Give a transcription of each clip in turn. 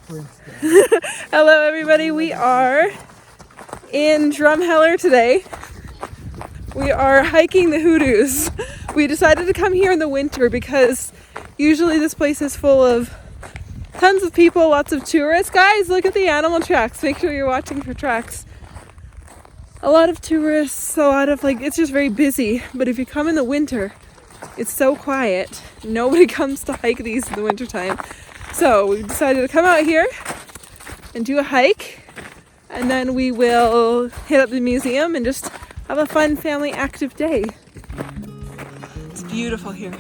Hello everybody, we are in Drumheller today. We are hiking the hoodoos. We decided to come here in the winter because usually this place is full of tons of people, lots of tourists. Guys, look at the animal tracks. Make sure you're watching for tracks. A lot of tourists, a lot of it's just very busy. But if you come in the winter, it's so quiet. Nobody comes to hike these in the wintertime. So we decided to come out here and do a hike, and then we will hit up the museum and just have a fun family active day. It's beautiful here.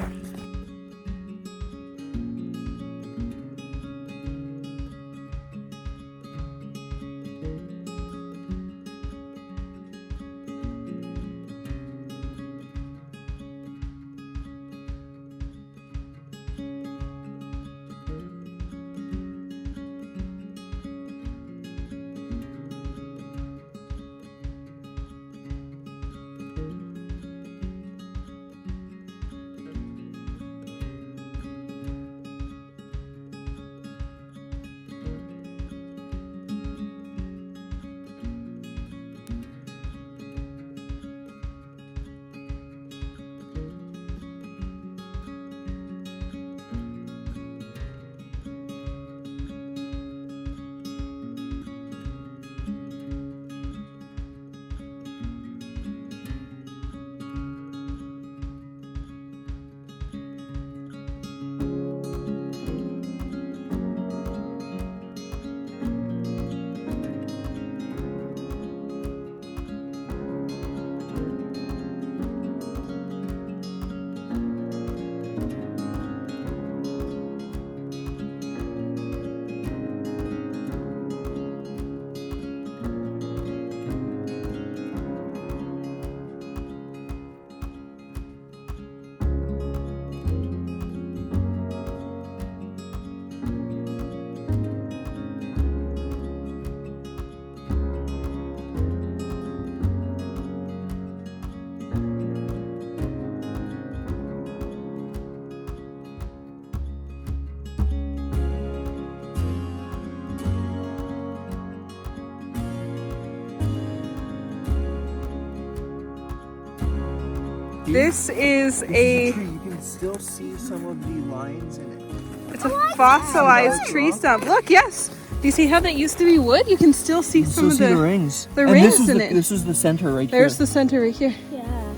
This is you can still see some of the lines in it. It's a fossilized tree stump. Look, yes. Do you see how that used to be wood? You can still see some of the rings. The rings in it. This is the center right here. There's the center right here. Yeah.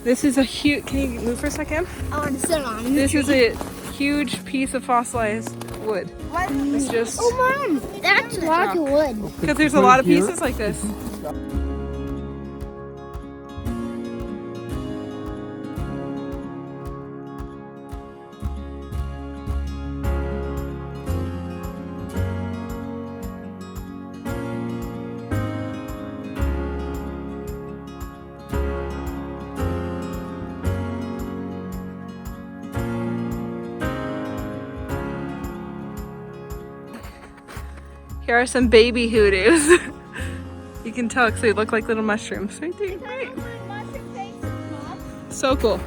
This is a huge. Can you move for a second? I want to sit on it. This is a huge piece of fossilized wood. It's just Oh, Mom, that's lots of wood. because there's a lot of pieces like this. Here are some baby hoodoos. You can tell because they look like little mushrooms. Right there. Right. So cool.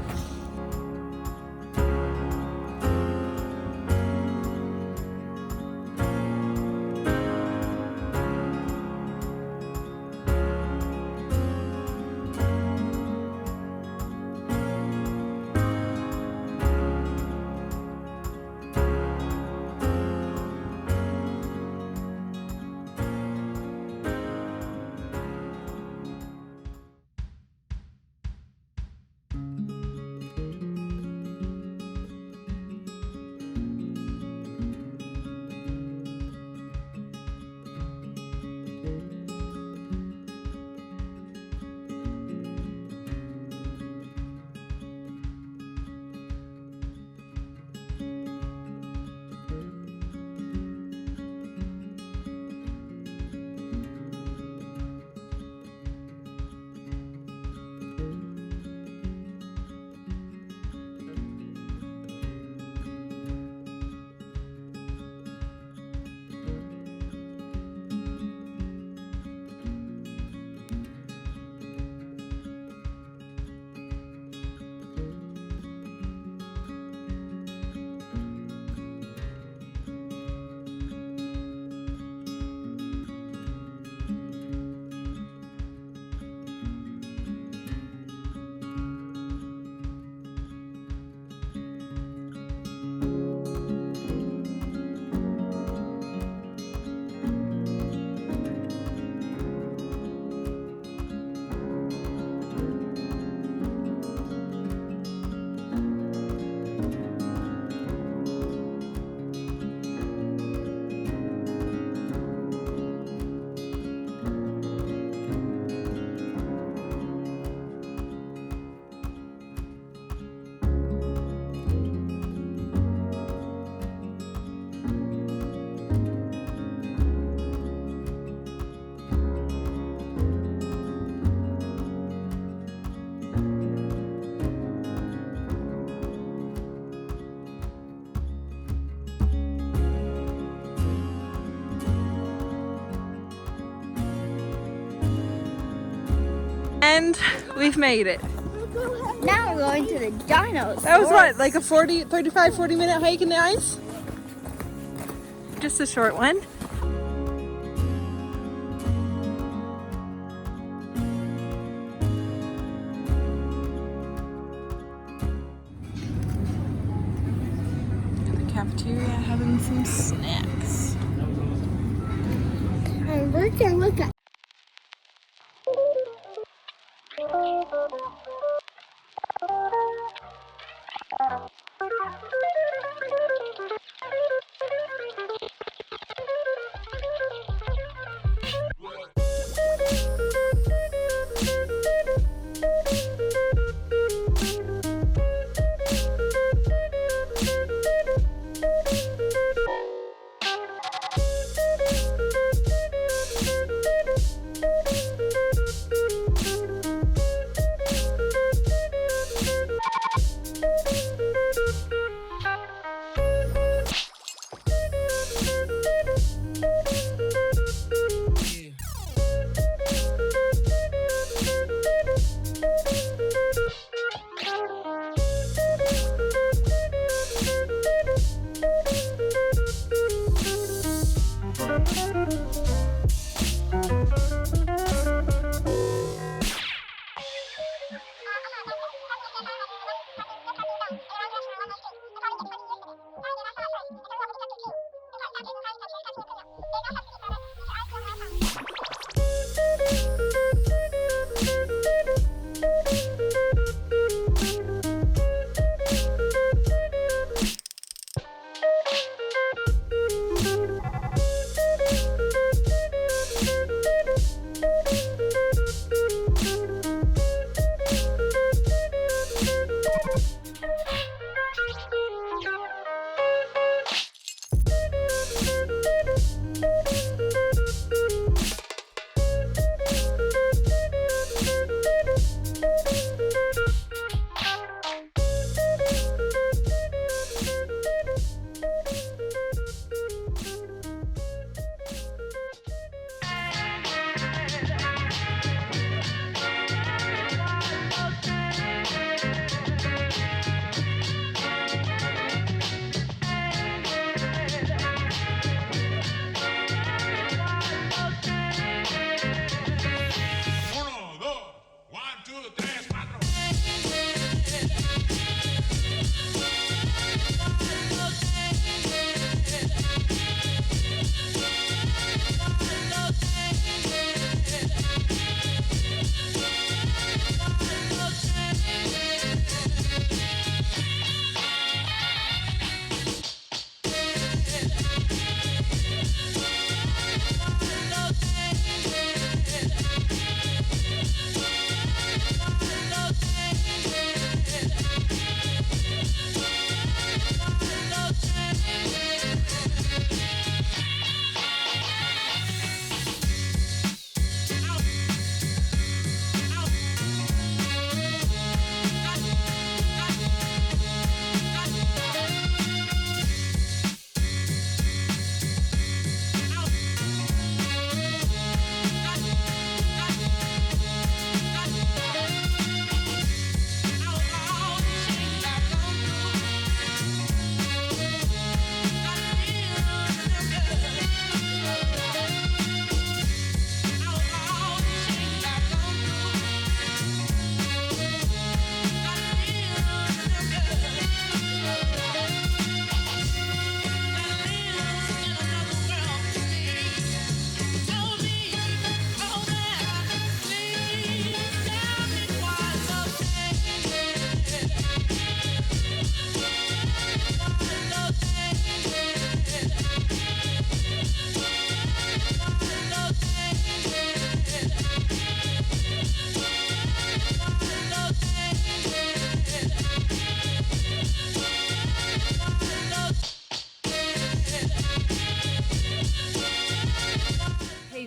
And we've made it. Now we're going to the dinosaurs. That was what, like a 40 minute hike in the ice? Just a short one. In the cafeteria having some snacks. And we can look at.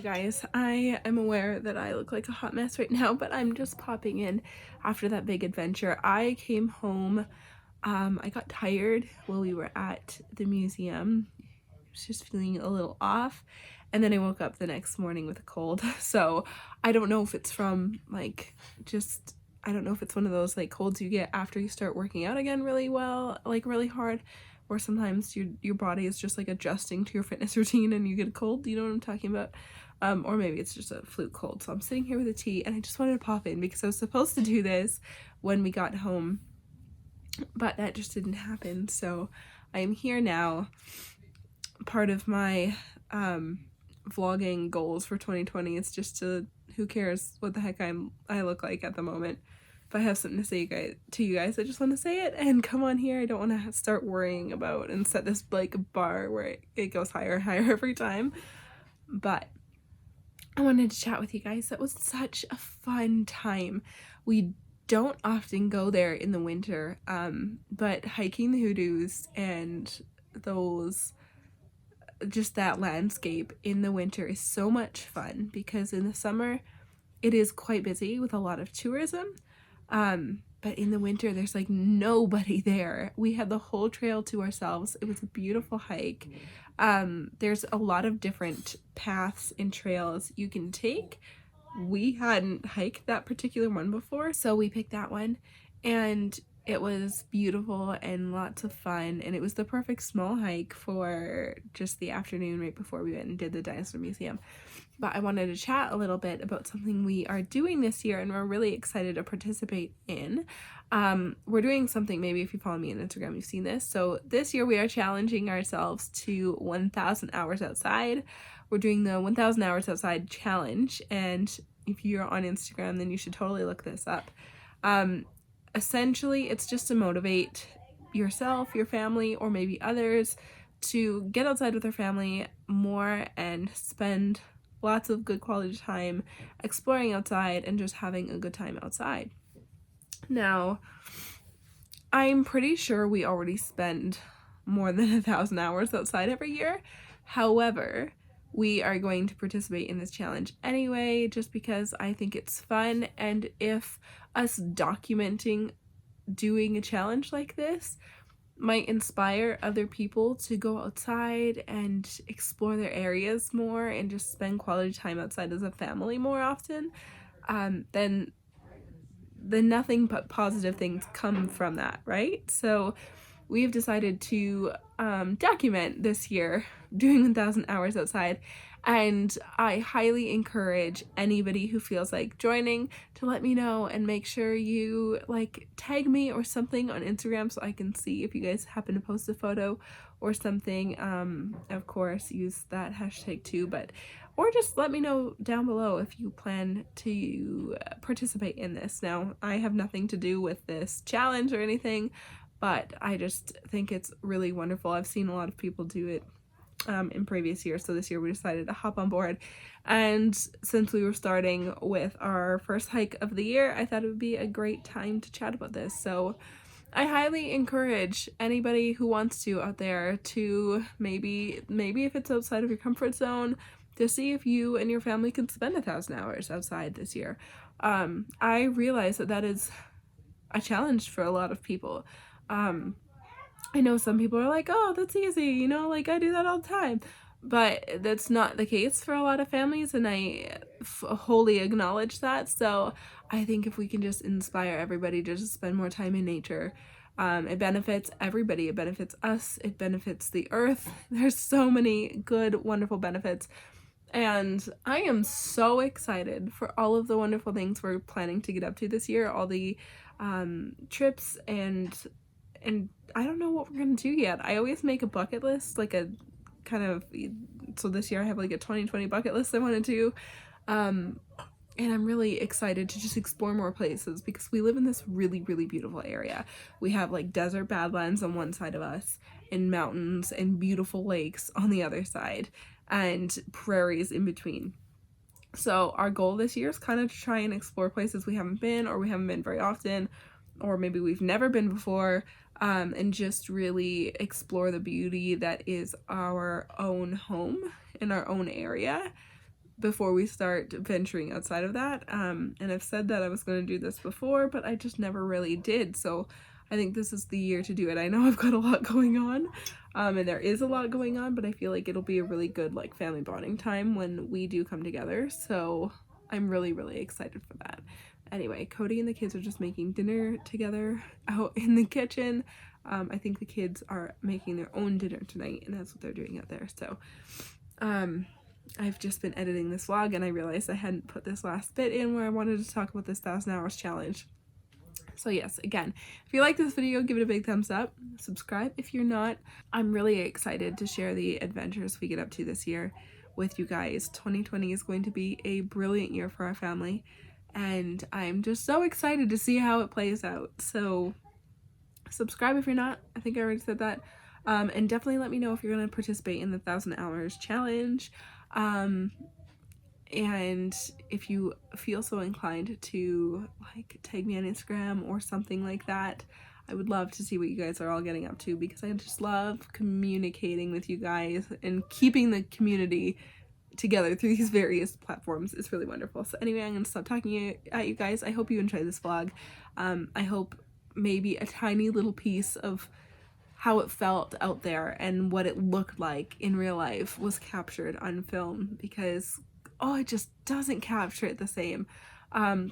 Guys, I am aware that I look like a hot mess right now, but I'm just popping in after that big adventure. I came home, I got tired while we were at the museum. I was just feeling a little off, and then I woke up the next morning with a cold. So I don't know if it's from like I don't know if it's one of those like colds you get after you start working out again really well, like really hard, or sometimes your body is just like adjusting to your fitness routine and you get a cold. You know what I'm talking about? Or maybe it's just a fluke cold. So I'm sitting here with a tea, and I just wanted to pop in because I was supposed to do this when we got home, but that just didn't happen. So I'm here now. Part of my vlogging goals for 2020 is just to, who cares what the heck I look like at the moment. If I have something to say to you guys, I just want to say it and come on here. I don't want to start worrying about and set this like bar where it goes higher and higher every time. But I wanted to chat with you guys. That was such a fun time. We don't often go there in the winter, but hiking the hoodoos and just that landscape in the winter is so much fun, because in the summer it is quite busy with a lot of tourism, but in the winter there's like nobody there. We had the whole trail to ourselves. It was a beautiful hike. There's a lot of different paths and trails you can take. We hadn't hiked that particular one before, so we picked that one, and it was beautiful and lots of fun, and it was the perfect small hike for just the afternoon right before we went and did the dinosaur museum. But I wanted to chat a little bit about something we are doing this year and we're really excited to participate in. We're doing something, maybe if you follow me on Instagram you've seen this. So this year we are challenging ourselves to 1,000 hours outside. We're doing the 1,000 hours outside challenge, and if you're on Instagram then you should totally look this up. Essentially, it's just to motivate yourself, your family, or maybe others to get outside with their family more and spend lots of good quality time exploring outside and just having a good time outside. Now, I'm pretty sure we already spend more than 1,000 hours outside every year. However, we are going to participate in this challenge anyway, just because I think it's fun, and if us documenting doing a challenge like this might inspire other people to go outside and explore their areas more and just spend quality time outside as a family more often, then nothing but positive things come from that, right? So we've decided to document this year doing 1,000 hours outside, and I highly encourage anybody who feels like joining to let me know, and make sure you like tag me or something on Instagram so I can see if you guys happen to post a photo or something. Of course use that hashtag too, or just let me know down below if you plan to participate in this. Now, I have nothing to do with this challenge or anything, but I just think it's really wonderful. I've seen a lot of people do it in previous years, so this year we decided to hop on board. And since we were starting with our first hike of the year, I thought it would be a great time to chat about this. So I highly encourage anybody who wants to out there to maybe if it's outside of your comfort zone, to see if you and your family can spend 1,000 hours outside this year. I realize that is a challenge for a lot of people. I know some people are like, oh, that's easy, you know, like I do that all the time, but that's not the case for a lot of families, and I wholly acknowledge that. So I think if we can just inspire everybody to just spend more time in nature, it benefits everybody. It benefits us, it benefits the earth. There's so many good, wonderful benefits, and I am so excited for all of the wonderful things we're planning to get up to this year, all the trips, and I don't know what we're gonna do yet. I always make a bucket list, like a kind of, so this year I have like a 2020 bucket list I want to do, and I'm really excited to just explore more places, because we live in this really, really beautiful area. We have like desert Badlands on one side of us, and mountains and beautiful lakes on the other side, and prairies in between. So our goal this year is kind of to try and explore places we haven't been, or we haven't been very often, or maybe we've never been before, and just really explore the beauty that is our own home in our own area before we start venturing outside of that. And I've said that I was going to do this before, but I just never really did. So I think this is the year to do it. I know I've got a lot going on, And there is a lot going on, but I feel like it'll be a really good like family bonding time when we do come together. So I'm really, really excited for that. Anyway, Cody and the kids are just making dinner together out in the kitchen. I think the kids are making their own dinner tonight, and that's what they're doing out there. So I've just been editing this vlog, and I realized I hadn't put this last bit in where I wanted to talk about this 1,000 hours challenge. So yes, again, if you like this video, give it a big thumbs up. Subscribe if you're not. I'm really excited to share the adventures we get up to this year with you guys. 2020 is going to be a brilliant year for our family, and I'm just so excited to see how it plays out. So subscribe if you're not. I think I already said that. And definitely let me know if you're going to participate in the 1,000 hours challenge. And if you feel so inclined to like tag me on Instagram or something like that, I would love to see what you guys are all getting up to, because I just love communicating with you guys and keeping the community together through these various platforms. It's really wonderful. So anyway, I'm gonna stop talking at you guys. I hope you enjoyed this vlog. I hope maybe a tiny little piece of how it felt out there and what it looked like in real life was captured on film, because it just doesn't capture it the same.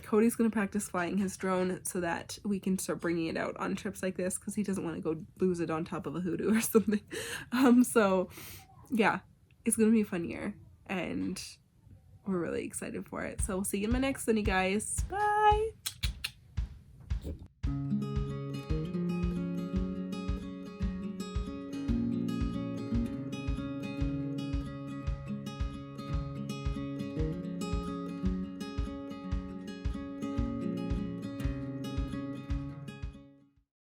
Cody's gonna practice flying his drone so that we can start bringing it out on trips like this, because he doesn't want to go lose it on top of a hoodoo or something. So yeah, it's gonna be a fun year, and we're really excited for it. So we'll see you in my next one, you guys. Bye.